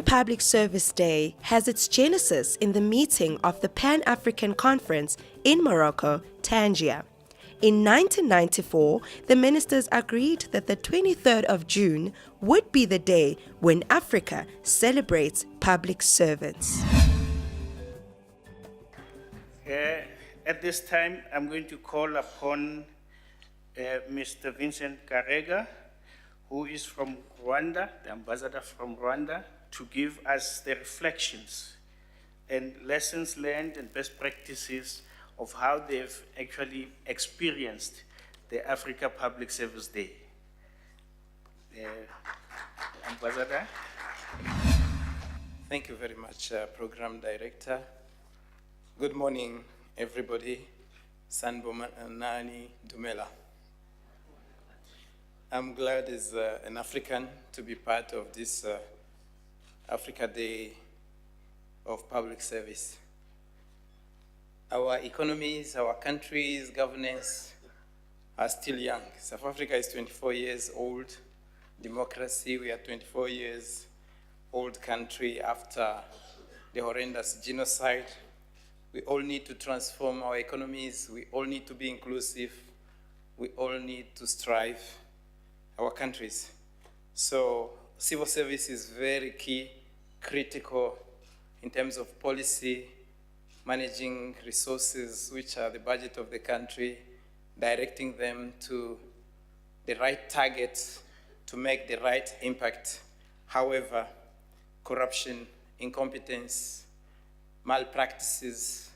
Public Service Day has its genesis in the meeting of the Pan-African Conference in Morocco, Tangier. In 1994, the ministers agreed that the 23rd of June would be the day when Africa celebrates public servants. At this time, I'm going to call upon Mr. Vincent Karega, who is from Rwanda, the ambassador from Rwanda, to give us the reflections and lessons learned and best practices of how they've actually experienced the Africa Public Service Day. Ambassador. Thank you very much, Program Director. Good morning, everybody. Sanbonani Dumela. I'm glad as an African to be part of this Africa Day of Public Service. Our economies, our countries, governance are still young. South Africa is 24 years old. Democracy, we are 24 years old country after the horrendous genocide. We all need to transform our economies. We all need to be inclusive. We all need to strive our countries. So civil service is very key, critical in terms of policy, managing resources, which are the budget of the country, directing them to the right targets to make the right impact. However, corruption, incompetence, malpractices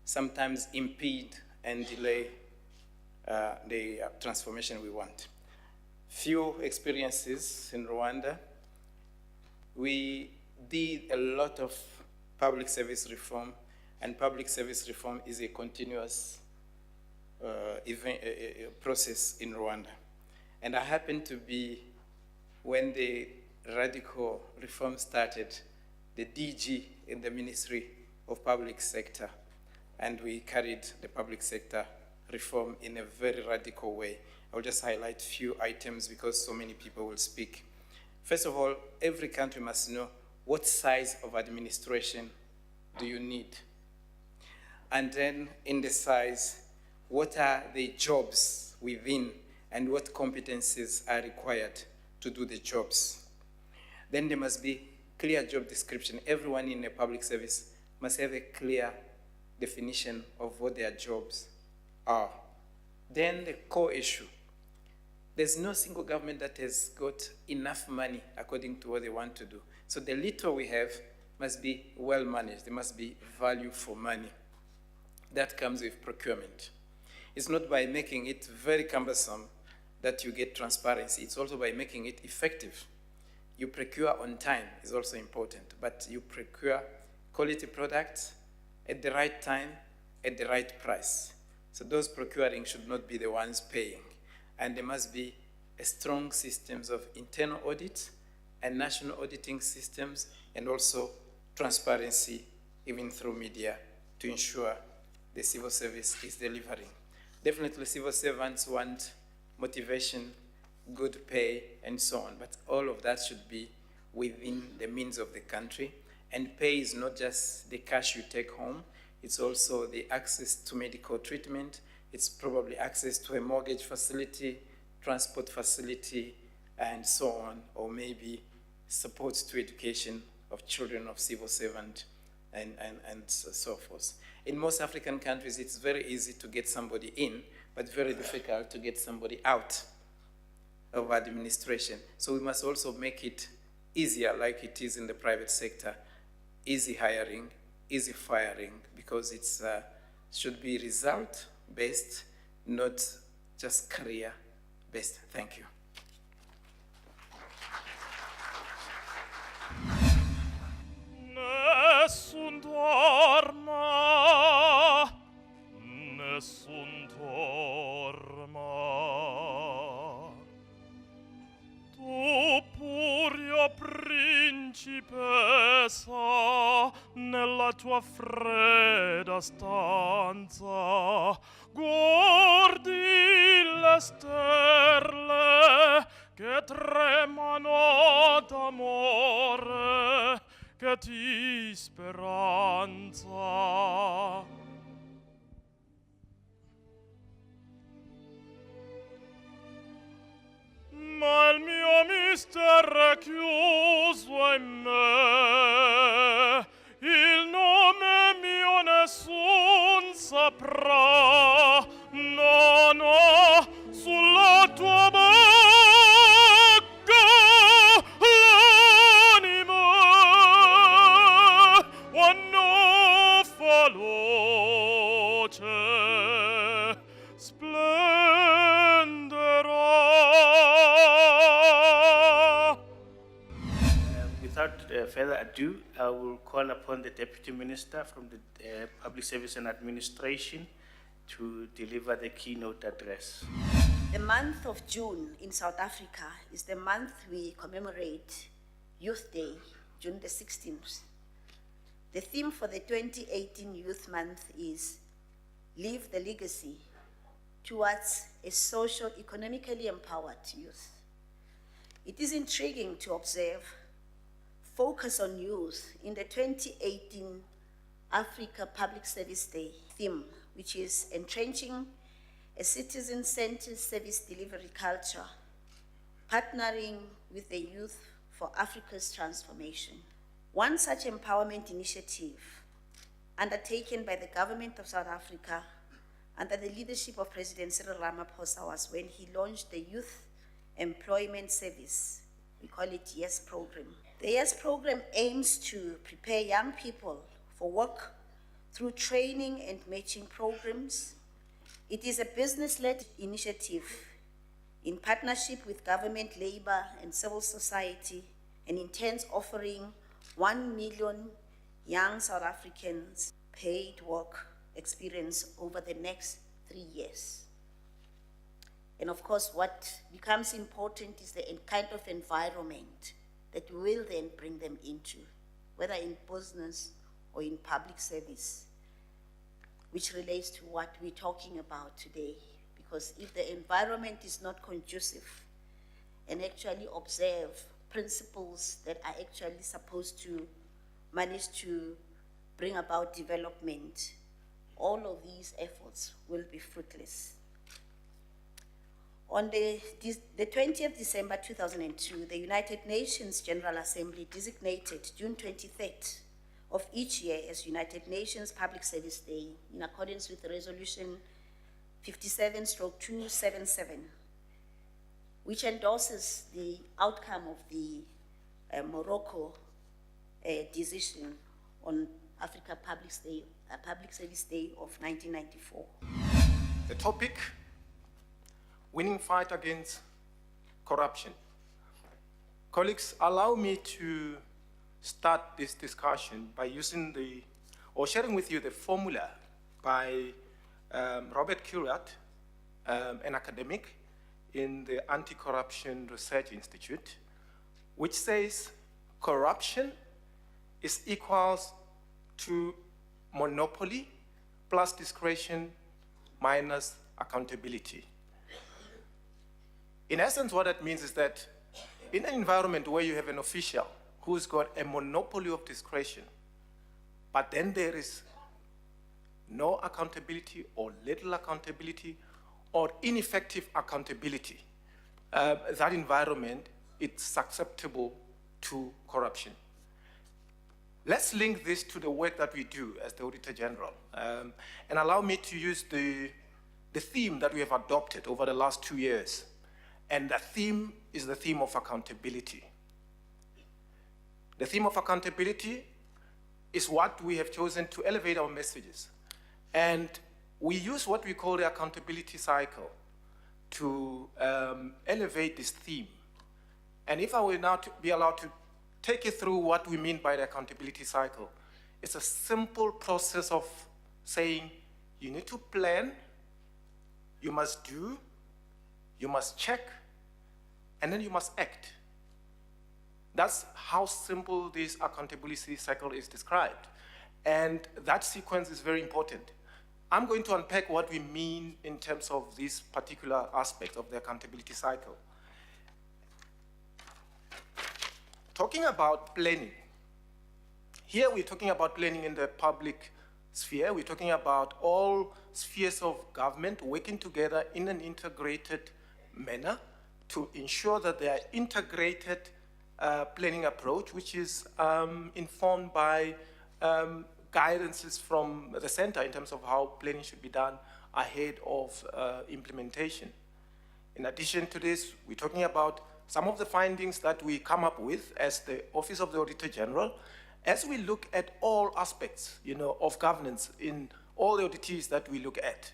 sometimes impede and delay the transformation we want. Few experiences in Rwanda. We did a lot of public service reform, and public service reform is a continuous process in Rwanda. And I happened to be, when the radical reform started, the DG in the Ministry of Public Sector, and we carried the public sector reform in a very radical way. I'll just highlight a few items because so many people will speak. First of all, every country must know what size of administration do you need. And then in the size, what are the jobs within and what competencies are required to do the jobs. Then there must be clear job description. Everyone in a public service must have a clear definition of what their jobs are. Then the core issue. There's no single government that has got enough money according to what they want to do. So the little we have must be well managed. There must be value for money. That comes with procurement. It's not by making it very cumbersome that you get transparency. It's also by making it effective. You procure on time is also important, but you procure quality products at the right time, at the right price. So those procuring should not be the ones paying. And there must be a strong systems of internal audit and national auditing systems, and also transparency, even through media, to ensure the civil service is delivering. Definitely civil servants want motivation, good pay, and so on, but all of that should be within the means of the country. And pay is not just the cash you take home, it's also the access to medical treatment, it's probably access to a mortgage facility, transport facility, and so on, or maybe support to education of children of civil servant, and so forth. In most African countries, it's very easy to get somebody in, but very difficult to get somebody out of administration. So we must also make it easier, like it is in the private sector, easy hiring, easy firing, because it's should be result-based, not just career-based. Thank you. Nessun dorma, nessun dorma. Tu purio principessa, nella tua fredda stanza, guardi le stelle che tremano d'amore che ti speranza. Ma il mio mistero è chiuso in me, il nome mio nessun saprà, no, no, sulla tua bocca l'anima, quando fa luce, splenderà. Without further ado, I will call upon the Deputy Minister from the Public Service and Administration to deliver the keynote address. The month of June in South Africa is the month we commemorate Youth Day, June the 16th. The theme for the 2018 Youth Month is Leave the Legacy Towards a Socio-Economically Empowered Youth. It is intriguing to observe focus on youth in the 2018 Africa Public Service Day theme, which is Entrenching a Citizen-Centered Service Delivery Culture, partnering with the youth for Africa's transformation. One such empowerment initiative undertaken by the government of South Africa under the leadership of President Cyril Ramaphosa was when he launched the Youth Employment Service. We call it YES program. The YES program aims to prepare young people for work through training and matching programs. It is a business-led initiative in partnership with government, labor, and civil society, and intends offering 1 million young South Africans paid work experience over the next 3 years. And of course, what becomes important is the kind of environment that we will then bring them into, whether in business or in public service, which relates to what we're talking about today. Because if the environment is not conducive and actually observe principles that are actually supposed to manage to bring about development, all of these efforts will be fruitless. On the 20th December 2002, the United Nations General Assembly designated June 23rd of each year as United Nations Public Service Day in accordance with Resolution 57/277, which endorses the outcome of the Morocco decision on Africa Public Service Day of 1994. The topic, winning fight against corruption. Colleagues, allow me to start this discussion by sharing with you the formula by Robert Currat, an academic in the Anti-Corruption Research Institute, which says corruption is equals to monopoly plus discretion minus accountability. In essence, what that means is that in an environment where you have an official who's got a monopoly of discretion, but then there is no accountability or little accountability or ineffective accountability, that environment is susceptible to corruption. Let's link this to the work that we do as the Auditor General, and allow me to use the theme that we have adopted over the last 2 years. And the theme is the theme of accountability. The theme of accountability is what we have chosen to elevate our messages. And we use what we call the accountability cycle to elevate this theme. And if I were now to be allowed to take you through what we mean by the accountability cycle, it's a simple process of saying you need to plan, you must do, you must check, and then you must act. That's how simple this accountability cycle is described. And that sequence is very important. I'm going to unpack what we mean in terms of this particular aspect of the accountability cycle. Talking about planning, Here we're talking about planning in the public sphere. We're talking about all spheres of government working together in an integrated manner to ensure that they are integrated planning approach, which is informed by guidances from the center in terms of how planning should be done ahead of implementation. In addition to this, we're talking about some of the findings that we come up with as the Office of the Auditor General, as we look at all aspects, of governance in all the auditees that we look at.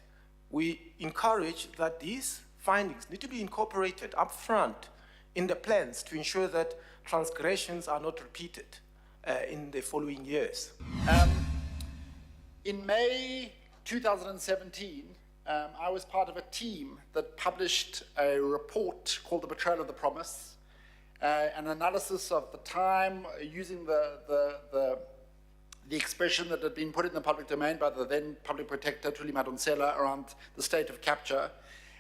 We encourage that these findings need to be incorporated up front in the plans to ensure that transgressions are not repeated in the following years. In May 2017, I was part of a team that published a report called The Betrayal of the Promise, an analysis of the time using the expression that had been put in the public domain by the then public protector, Thuli Madonsela, around the state of capture.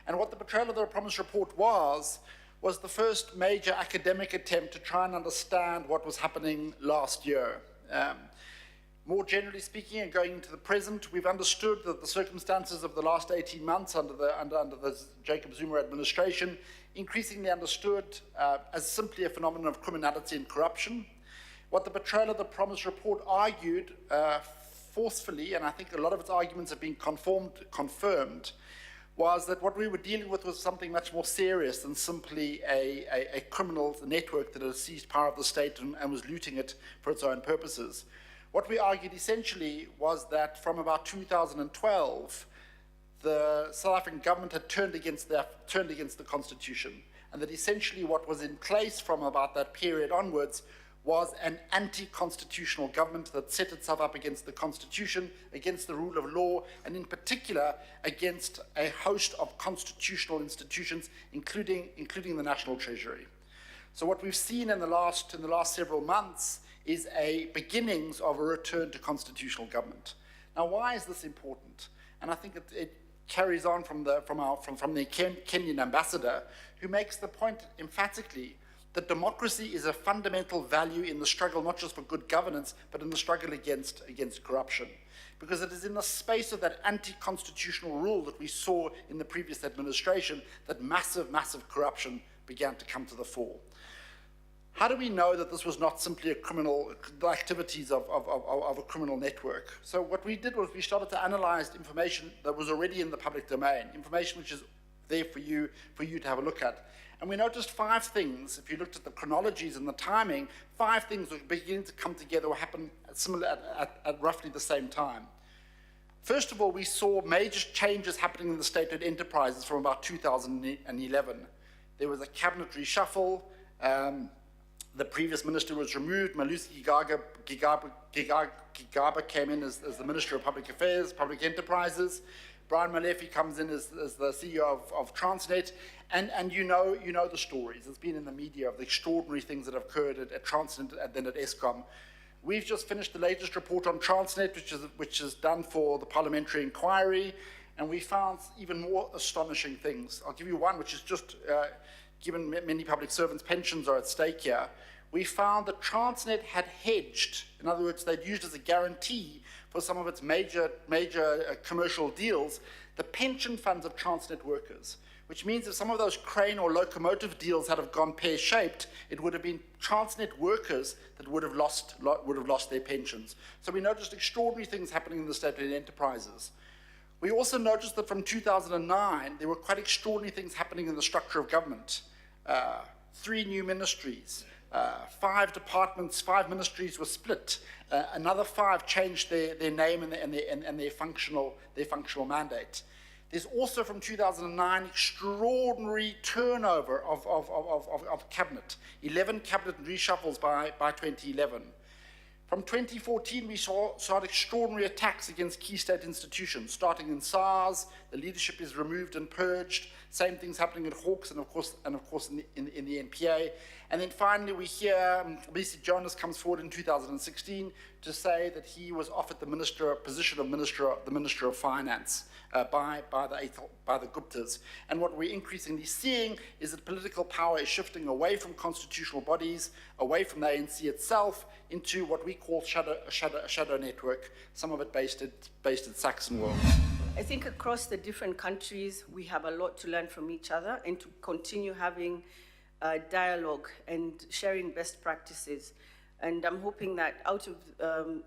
And what the Betrayal of the Promise report was the first major academic attempt to try and understand what was happening last year. More generally speaking, and going into the present, we've understood that the circumstances of the last 18 months under the Jacob Zuma administration, increasingly understood as simply a phenomenon of criminality and corruption. What the Betrayal of the Promise report argued forcefully, and I think a lot of its arguments have been confirmed, was that what we were dealing with was something much more serious than simply a criminal network that had seized power of the state and was looting it for its own purposes. What we argued essentially was that from about 2012, the South African government had turned against the Constitution, and that essentially what was in place from about that period onwards was an anti-constitutional government that set itself up against the Constitution, against the rule of law, and in particular against a host of constitutional institutions, including the National Treasury. So what we've seen in the last several months is a beginnings of a return to constitutional government. Now, why is this important? And I think it carries on from the Kenyan ambassador, who makes the point emphatically that democracy is a fundamental value in the struggle, not just for good governance, but in the struggle against corruption. Because it is in the space of that anti-constitutional rule that we saw in the previous administration that massive corruption began to come to the fore. How do we know that this was not simply the activities of a criminal network? So what we did was we started to analyze information that was already in the public domain, information which is there for you to have a look at. And we noticed 5 things. If you looked at the chronologies and the timing, 5 things were beginning to come together or happen at roughly the same time. First of all, we saw major changes happening in the state-owned enterprises from about 2011. There was a cabinet reshuffle. The previous minister was removed. Malusi Gigaba came in as the Minister of Public Affairs, Public Enterprises. Brian Malefi comes in as the CEO of Transnet. And you know the stories. It's been in the media of the extraordinary things that have occurred at Transnet and then at Eskom. We've just finished the latest report on Transnet, which is done for the parliamentary inquiry, and we found even more astonishing things. I'll give you one, which is just, given many public servants' pensions are at stake here. We found that Transnet had hedged, in other words, they'd used as a guarantee for some of its major commercial deals, the pension funds of Transnet workers, which means if some of those crane or locomotive deals had have gone pear-shaped, it would have been Transnet workers that would have lost their pensions. So we noticed extraordinary things happening in the state-owned enterprises. We also noticed that from 2009, there were quite extraordinary things happening in the structure of government. 3 new ministries, 5 departments, 5 ministries were split. Another 5 changed their name and their functional mandate. There's also from 2009 extraordinary turnover of cabinet. 11 cabinet reshuffles by 2011. From 2014, we saw extraordinary attacks against key state institutions, starting in SARS, the leadership is removed and purged. Same things happening at Hawks and of course in the NPA. And then finally we hear Bisi Jonas comes forward in 2016 to say that he was offered the position of Minister of Finance by the Guptas. And what we're increasingly seeing is that political power is shifting away from constitutional bodies, away from the ANC itself, into what we call a shadow network, some of it based at Saxon World. I think across the different countries, we have a lot to learn from each other and to continue having dialogue and sharing best practices. And I'm hoping that out of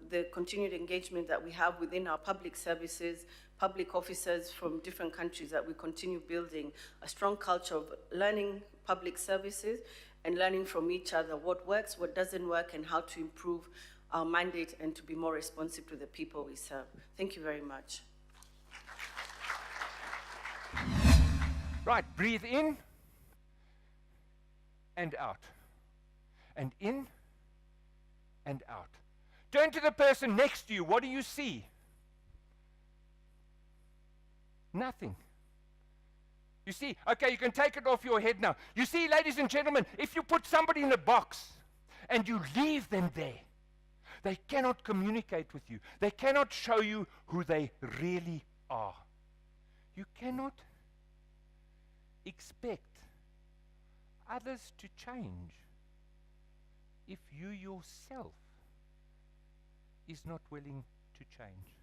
the continued engagement that we have within our public services, public officers from different countries, that we continue building a strong culture of learning public services and learning from each other what works, what doesn't work, and how to improve our mandate and to be more responsive to the people we serve. Thank you very much. Right, breathe in and out. And in and out. Turn to the person next to you. What do you see? Nothing. You see, okay, you can take it off your head now. You see, ladies and gentlemen, if you put somebody in a box and you leave them there, they cannot communicate with you. They cannot show you who they really are. You cannot expect others to change if you yourself is not willing to change.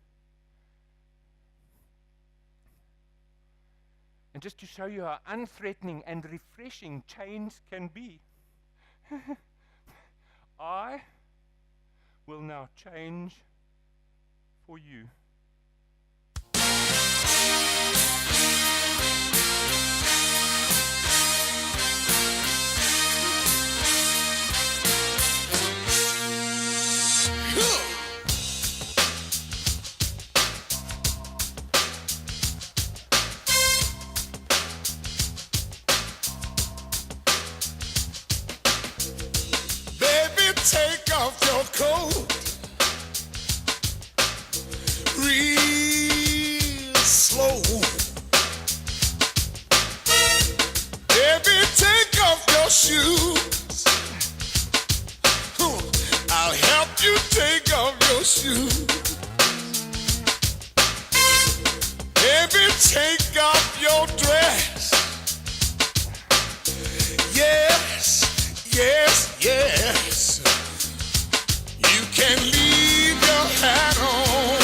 And just to show you how unthreatening and refreshing change can be, I will now change for you. Take off your coat real slow. Baby, take off your shoes. I'll help you take off your shoes. Baby, take off your dress. Yes, yes, yes. You can leave your hat on.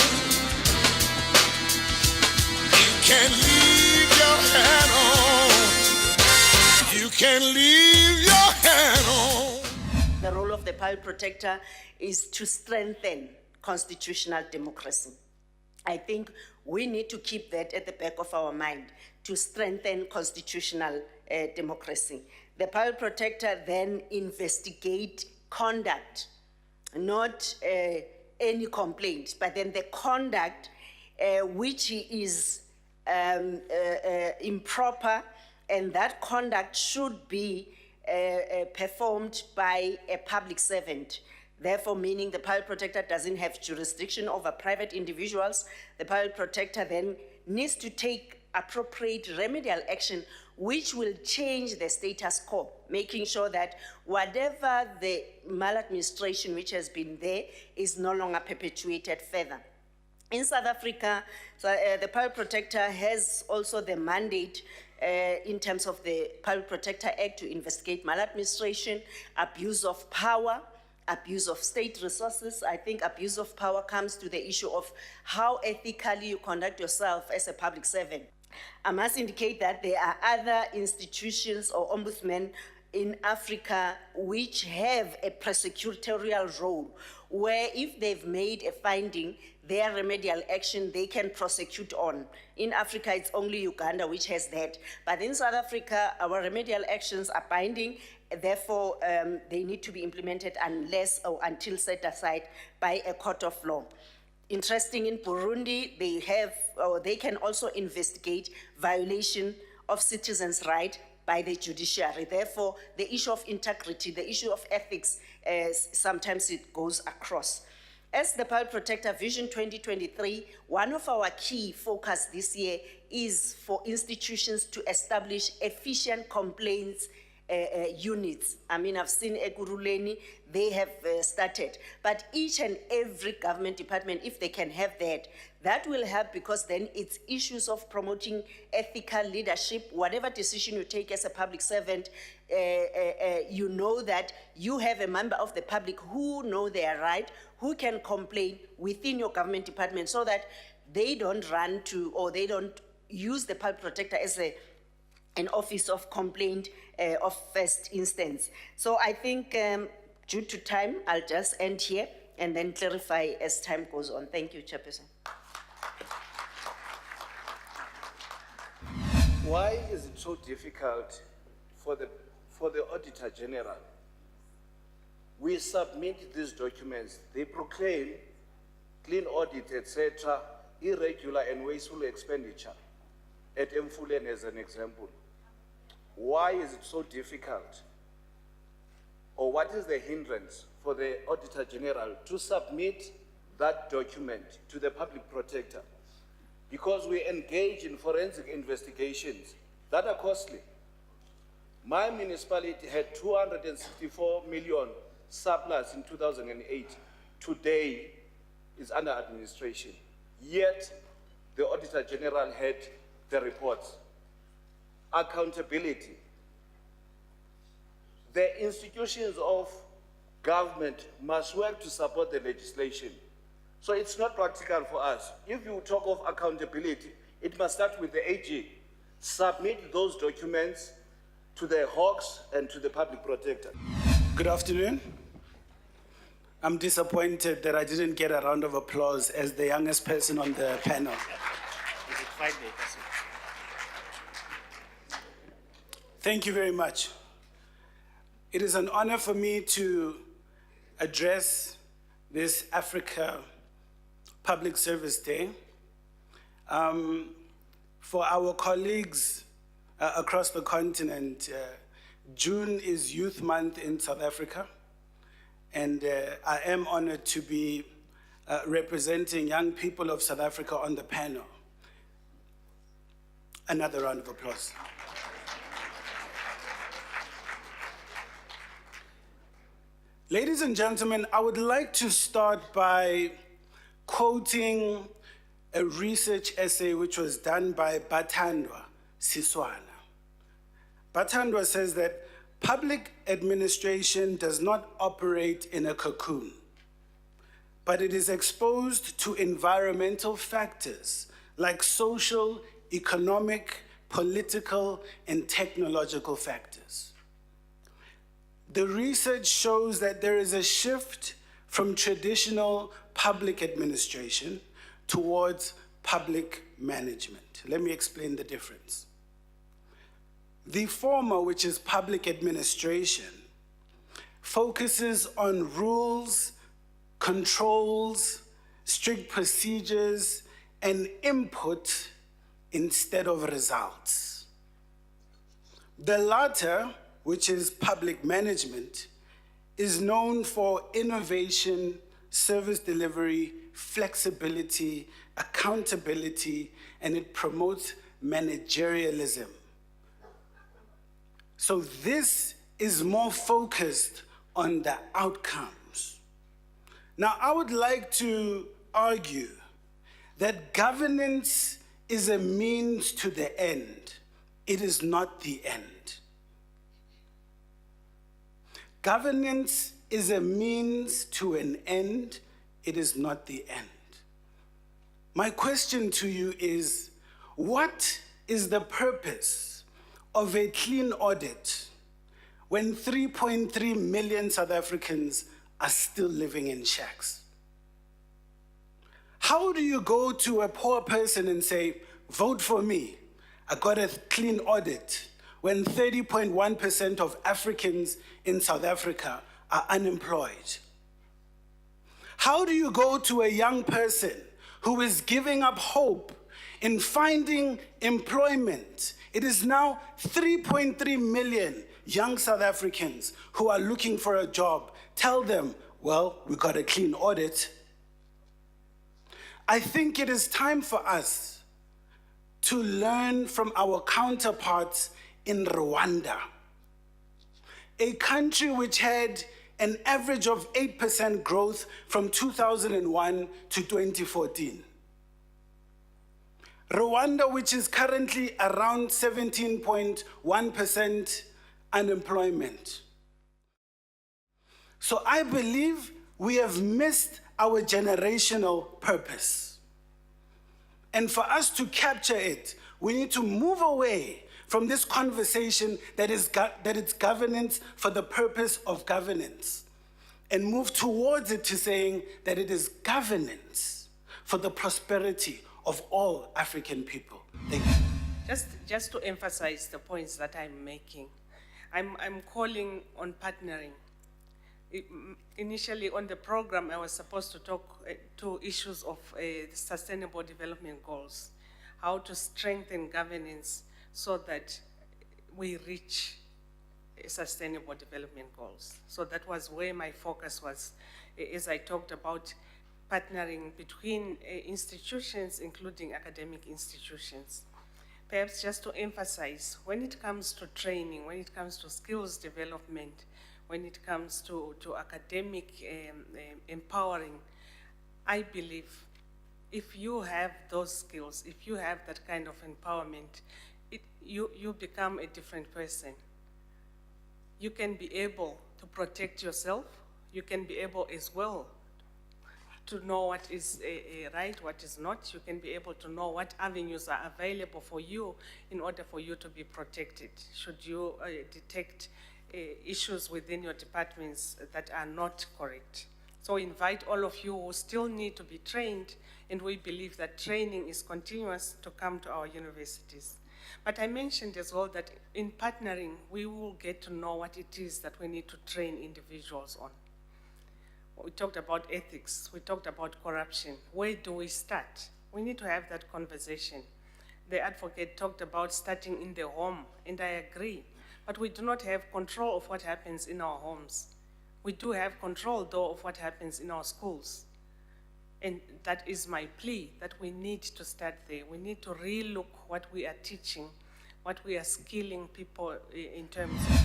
You can leave your hat on. You can leave your hat on. The role of the Public Protector is to strengthen constitutional democracy. I think we need to keep that at the back of our mind, to strengthen constitutional democracy. The Public Protector then investigate conduct, not any complaint, but then the conduct which is improper, and that conduct should be performed by a public servant. Therefore, meaning the Public Protector doesn't have jurisdiction over private individuals. The Public Protector then needs to take appropriate remedial action which will change the status quo, making sure that whatever the maladministration which has been there is no longer perpetuated further. In South Africa, the Public Protector has also the mandate in terms of the Public Protector Act to investigate maladministration, abuse of power, abuse of state resources. I think abuse of power comes to the issue of how ethically you conduct yourself as a public servant. I must indicate that there are other institutions or ombudsmen in Africa which have a prosecutorial role, where if they've made a finding, their remedial action they can prosecute on. In Africa, it's only Uganda which has that. But in South Africa, our remedial actions are binding, therefore they need to be implemented unless or until set aside by a court of law. Interesting, in Burundi, they can also investigate violation of citizens' rights by the judiciary. Therefore, the issue of integrity, the issue of ethics, sometimes it goes across. As the Public Protector Vision 2023, one of our key focus this year is for institutions to establish efficient complaints units. I mean, I've seen Ekurhuleni, they have started. But each and every government department, if they can have that, that will help, because then it's issues of promoting ethical leadership. Whatever decision you take as a public servant, you know that you have a member of the public who know they are right, who can complain within your government department, so that they don't run to, or they don't use the public protector as an office of complaint of first instance. So I think due to time, I'll just end here and then clarify as time goes on. Thank you, Chairperson. Why is it so difficult for the Auditor General? We submit these documents, they proclaim clean audit, etc., irregular and wasteful expenditure, at Mfuleni as an example. Why is it so difficult? Or what is the hindrance for the Auditor General to submit that document to the public protector? Because we engage in forensic investigations that are costly. My municipality had 264 million surplus in 2008. Today is under administration. Yet the Auditor General had the reports. Accountability. The institutions of government must work to support the legislation. So it's not practical for us. If you talk of accountability, it must start with the AG. Submit those documents to the Hawks and to the public protector. Good afternoon. I'm disappointed that I didn't get a round of applause as the youngest person on the panel. Is it Friday? Thank you very much. It is an honor for me to address this Africa Public Service Day. For our colleagues across the continent, June is Youth Month in South Africa, and I am honored to be representing young people of South Africa on the panel. Another round of applause. Ladies and gentlemen, I would like to start by quoting a research essay which was done by Bathandwa Siswana. Bathandwa says that public administration does not operate in a cocoon, but it is exposed to environmental factors like social, economic, political, and technological factors. The research shows that there is a shift from traditional public administration towards public management. Let me explain the difference. The former, which is public administration, focuses on rules, controls, strict procedures, and input instead of results. The latter, which is public management, is known for innovation, service delivery, flexibility, accountability, and it promotes managerialism. So this is more focused on the outcomes. Now, I would like to argue that governance is a means to the end. It is not the end. Governance is a means to an end. It is not the end. My question to you is, what is the purpose of a clean audit when 3.3 million South Africans are still living in shacks? How do you go to a poor person and say, vote for me, I got a clean audit, when 30.1% of Africans in South Africa are unemployed? How do you go to a young person who is giving up hope in finding employment? It is now 3.3 million young South Africans who are looking for a job. Tell them, well, we got a clean audit. I think it is time for us to learn from our counterparts in Rwanda, a country which had an average of 8% growth from 2001 to 2014. Rwanda, which is currently around 17.1% unemployment. So I believe we have missed our generational purpose. And for us to capture it, we need to move away from this conversation that it's governance for the purpose of governance, and move towards it to saying that it is governance for the prosperity of all African people. Thank you. Just to emphasize the points that I'm making, I'm calling on partnering. Initially on the program, I was supposed to talk to issues of sustainable development goals, how to strengthen governance so that we reach sustainable development goals. So that was where my focus was, as I talked about partnering between institutions, including academic institutions. Perhaps just to emphasize, when it comes to training, when it comes to skills development, when it comes to academic empowering, I believe if you have those skills, if you have that kind of empowerment, you become a different person. You can be able to protect yourself. You can be able as well to know what is right, what is not. You can be able to know what avenues are available for you in order for you to be protected. Should you detect issues within your departments that are not correct. So invite all of you who still need to be trained, and we believe that training is continuous, to come to our universities. But I mentioned as well that in partnering, we will get to know what it is that we need to train individuals on. We talked about ethics, we talked about corruption. Where do we start? We need to have that conversation. The advocate talked about starting in the home, and I agree. But we do not have control of what happens in our homes. We do have control, though, of what happens in our schools. And that is my plea, that we need to start there. We need to relook what we are teaching, what we are skilling people in terms of.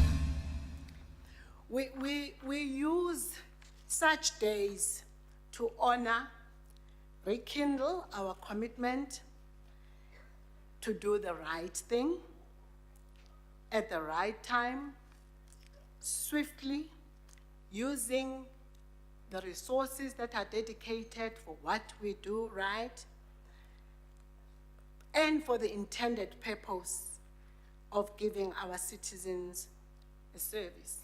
We use such days to honor, rekindle our commitment to do the right thing, at the right time, swiftly, using the resources that are dedicated for what we do right, and for the intended purpose of giving our citizens a service.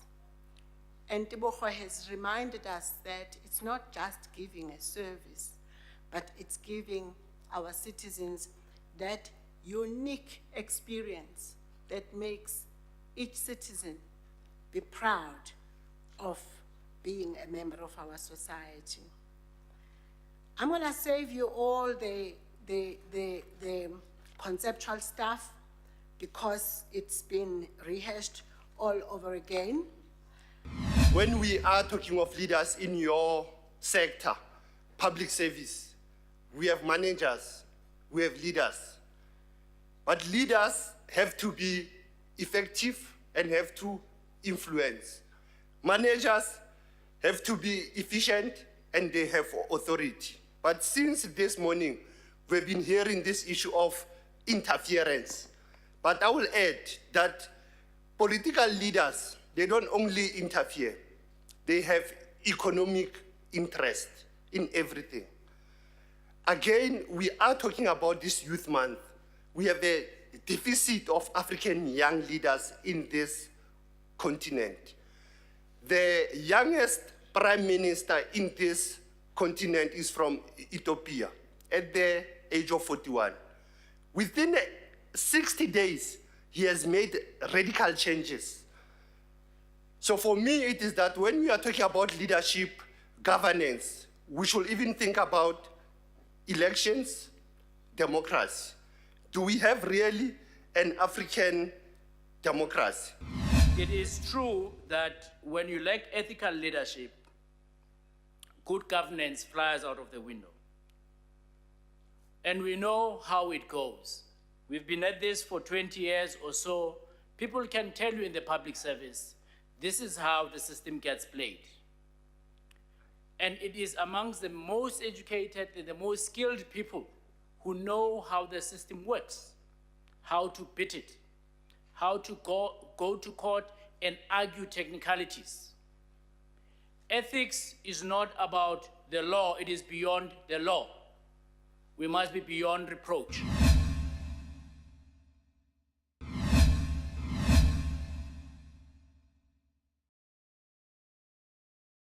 And Tebogo has reminded us that it's not just giving a service, but it's giving our citizens that unique experience that makes each citizen be proud of being a member of our society. I'm gonna save you all the conceptual stuff because it's been rehashed all over again. When we are talking of leaders in your sector, public service, we have managers, we have leaders. But leaders have to be effective and have to influence. Managers have to be efficient and they have authority. But since this morning, we've been hearing this issue of interference. But I will add that political leaders, they don't only interfere, they have economic interest in everything. Again, we are talking about this Youth Month. We have a deficit of African young leaders in this continent. The youngest prime minister in this continent is from Ethiopia at the age of 41. Within 60 days, he has made radical changes. So for me, it is that when we are talking about leadership, governance, we should even think about elections, democracy. Do we have really an African democracy? It is true that when you lack ethical leadership, good governance flies out of the window. And we know how it goes. We've been at this for 20 years or so. People can tell you in the public service, this is how the system gets played. And it is amongst the most educated and the most skilled people who know how the system works, how to beat it, how to go to court and argue technicalities. Ethics is not about the law, it is beyond the law. We must be beyond reproach.